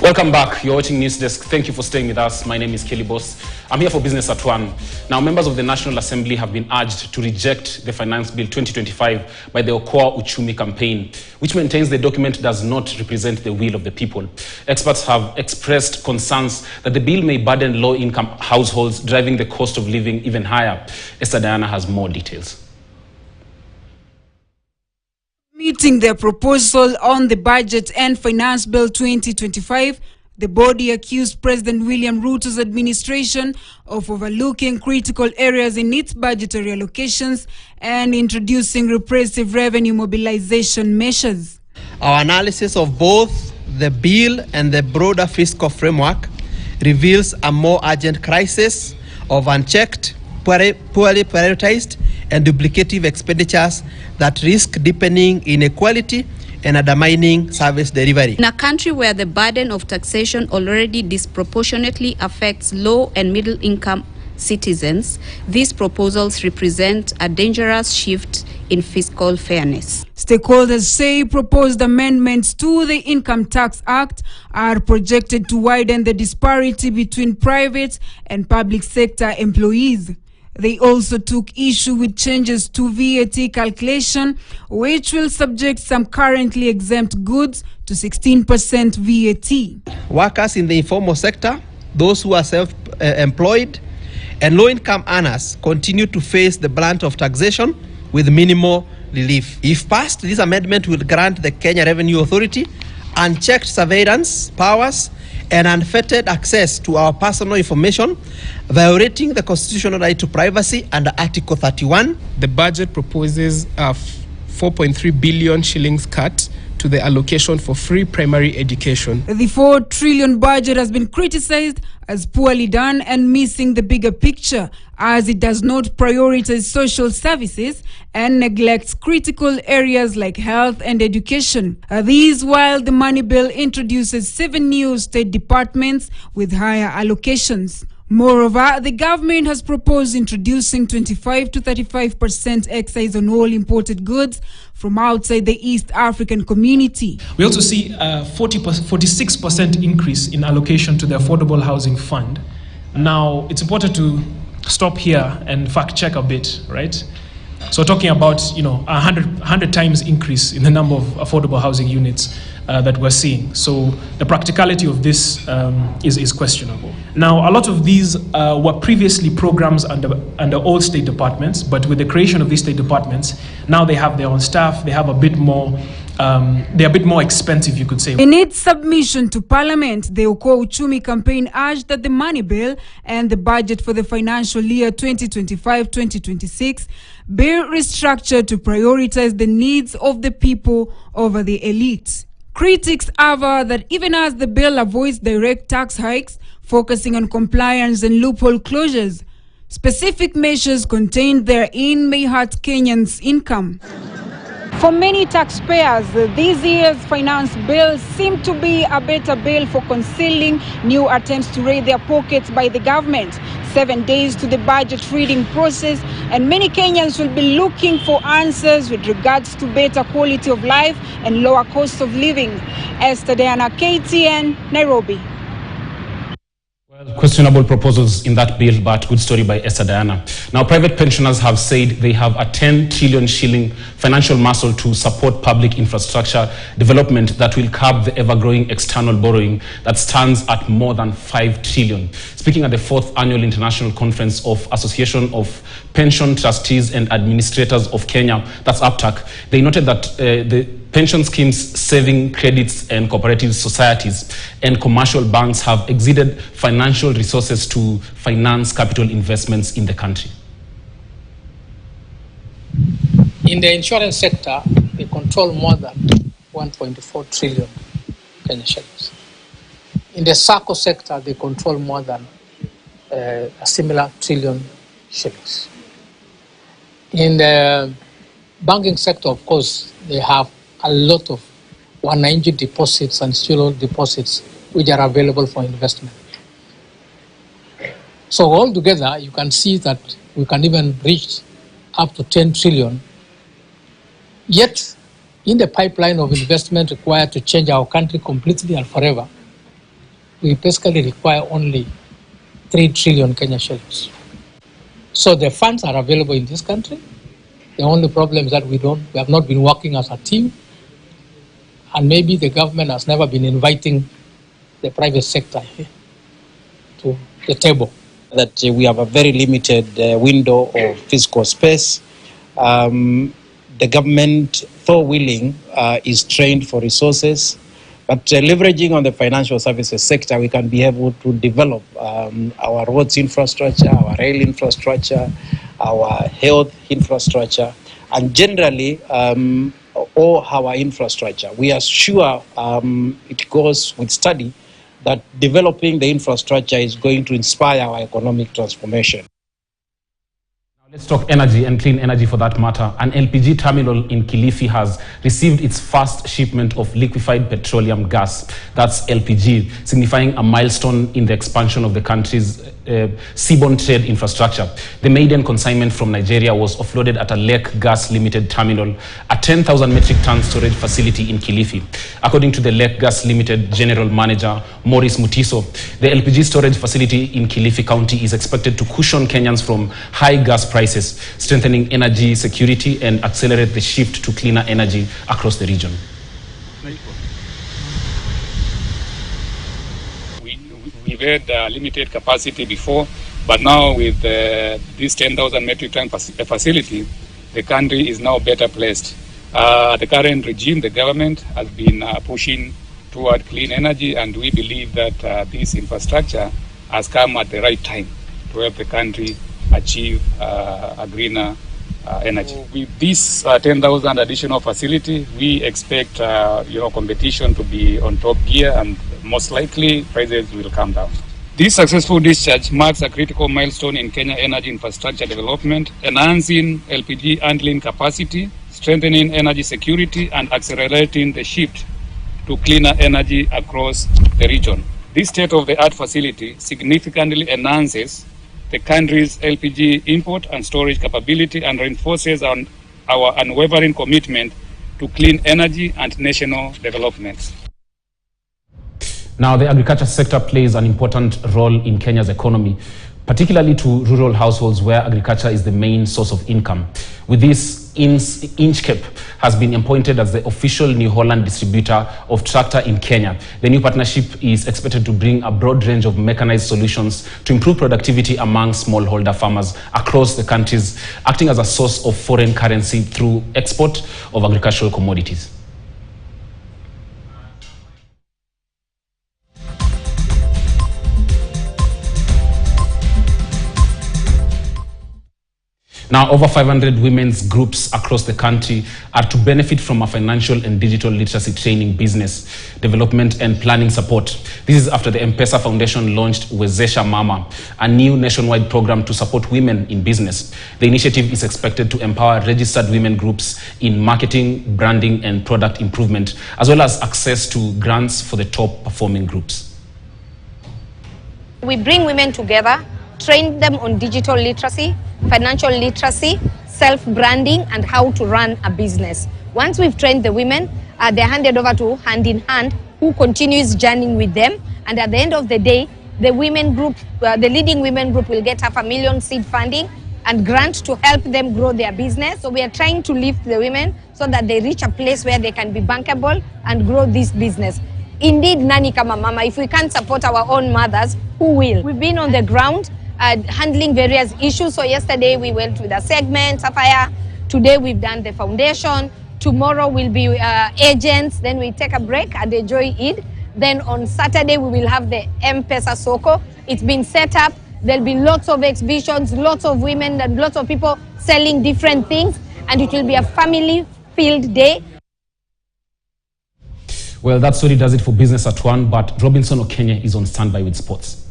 Welcome back. You're watching News Desk. Thank you for staying with us. My name is Kelley Boss. I'm here for Business at 1. Now, members of the National Assembly have been urged to reject the Finance Bill 2025 by the Okoa Uchumi campaign, which maintains the document does not represent the will of the people. Experts have expressed concerns that the bill may burden low-income households, driving the cost of living even higher. Esther Diana has more details. Meeting their proposal on the Budget and Finance Bill 2025, the body accused President William Ruto's administration of overlooking critical areas in its budgetary allocations and introducing repressive revenue mobilization measures. Our analysis of both the bill and the broader fiscal framework reveals a more urgent crisis of unchecked, poorly prioritized and duplicative expenditures that risk deepening inequality and undermining service delivery. In a country where the burden of taxation already disproportionately affects low and middle income citizens, these proposals represent a dangerous shift in fiscal fairness. Stakeholders say proposed amendments to the Income Tax Act are projected to widen the disparity between private and public sector employees. They also took issue with changes to VAT calculation, which will subject some currently exempt goods to 16% VAT. Workers in the informal sector, those who are self-employed, and low-income earners continue to face the brunt of taxation with minimal relief. If passed, this amendment will grant the Kenya Revenue Authority unchecked surveillance powers and unfettered access to our personal information, violating the constitutional right to privacy under Article 31. The budget proposes a 4.3 billion shillings cut to the allocation for free primary education. The 4 trillion budget has been criticized as poorly done and missing the bigger picture, as it does not prioritize social services and neglects critical areas like health and education. These while the money bill introduces 7 new state departments with higher allocations. Moreover, the government has proposed introducing 25 to 35% excise on all imported goods from outside the East African community. We also see a 46% increase in allocation to the Affordable Housing Fund. Now, it's important to stop here and fact check a bit, right? So talking about, 100 times increase in the number of affordable housing units that we're seeing. So the practicality of this is questionable. Now, a lot of these were previously programs under all state departments, but with the creation of these state departments, now they have their own staff, they have a bit more, they're a bit more expensive, you could say. In its submission to Parliament, the Okoa Uchumi campaign urged that the money bill and the budget for the financial year 2025-2026 be restructured to prioritize the needs of the people over the elite. Critics aver that even as the bill avoids direct tax hikes, focusing on compliance and loophole closures, specific measures contained therein may hurt Kenyans' income. For many taxpayers, this year's finance bill seemed to be a better bill for concealing new attempts to raid their pockets by the government. 7 days to the budget reading process, and many Kenyans will be looking for answers with regards to better quality of life and lower cost of living. Esther Diana, KTN, Nairobi. Questionable proposals in that bill, but good story by Esther Diana. Now, private pensioners have said they have a 10 trillion shilling financial muscle to support public infrastructure development that will curb the ever-growing external borrowing that stands at more than 5 trillion. Speaking at the 4th Annual International Conference of Association of Pension Trustees and Administrators of Kenya, that's APTAC, they noted that the pension schemes, saving credits and cooperative societies and commercial banks have exceeded financial resources to finance capital investments in the country. In the insurance sector, they control more than 1.4 trillion Kenya shillings. In the SACCO sector, they control more than a similar trillion shillings. In the banking sector, of course, they have a lot of wananchi deposits and student deposits which are available for investment. So altogether, you can see that we can even reach up to 10 trillion. Yet, in the pipeline of investment required to change our country completely and forever, we basically require only 3 trillion Kenya shillings. So the funds are available in this country. The only problem is that we have not been working as a team, and maybe the government has never been inviting the private sector to the table. That we have a very limited window of fiscal space. The government, though willing, is trained for resources, but leveraging on the financial services sector, we can be able to develop our roads infrastructure, our rail infrastructure, our health infrastructure, and generally all our infrastructure. We are sure it goes with study that developing the infrastructure is going to inspire our economic transformation. Let's talk energy and clean energy for that matter. An LPG terminal in Kilifi has received its first shipment of liquefied petroleum gas. That's LPG, signifying a milestone in the expansion of the country's seaborne trade infrastructure. The maiden consignment from Nigeria was offloaded at a Lake Gas Limited terminal, a 10,000 metric ton storage facility in Kilifi. According to the Lake Gas Limited General Manager, Maurice Mutiso, the LPG storage facility in Kilifi County is expected to cushion Kenyans from high gas prices, strengthening energy security and accelerate the shift to cleaner energy across the region. We've had limited capacity before, but now with this 10,000 metric ton facility, the country is now better placed. The current regime, the government, has been pushing toward clean energy, and we believe that this infrastructure has come at the right time to help the country achieve a greener energy. With this 10,000 additional facility, we expect competition to be on top gear, and most likely prices will come down. This successful discharge marks a critical milestone in Kenya energy infrastructure development, enhancing LPG handling capacity, strengthening energy security, and accelerating the shift to cleaner energy across the region. This state-of-the-art facility significantly enhances the country's LPG import and storage capability and reinforces our unwavering commitment to clean energy and national development. Now, the agriculture sector plays an important role in Kenya's economy, particularly to rural households where agriculture is the main source of income. With this, Inchcape has been appointed as the official New Holland distributor of tractor in Kenya. The new partnership is expected to bring a broad range of mechanized solutions to improve productivity among smallholder farmers across the countries, acting as a source of foreign currency through export of agricultural commodities. Now, over 500 women's groups across the country are to benefit from a financial and digital literacy training, business development and planning support. This is after the M-Pesa Foundation launched Wezesha Mama, a new nationwide program to support women in business. The initiative is expected to empower registered women groups in marketing, branding and product improvement, as well as access to grants for the top performing groups. We bring women together, train them on digital literacy, financial literacy, self-branding, and how to run a business. Once we've trained the women, they're handed over to Hand in Hand, who continues journeying with them. And at the end of the day, the women group, the leading women group will get $500,000 seed funding and grant to help them grow their business. So we are trying to lift the women so that they reach a place where they can be bankable and grow this business. Indeed, nani kama mama, if we can't support our own mothers, who will? We've been on the ground handling various issues. So yesterday we went with a segment, Sapphire. Today we've done the foundation. Tomorrow will be agents. Then we take a break and enjoy Eid. Then on Saturday we will have the M-Pesa Soko. It's been set up. There'll be lots of exhibitions, lots of women and lots of people selling different things. And it will be a family-filled day. Well, that story does it for Business at 1, but Robinson Okenye is on standby with sports.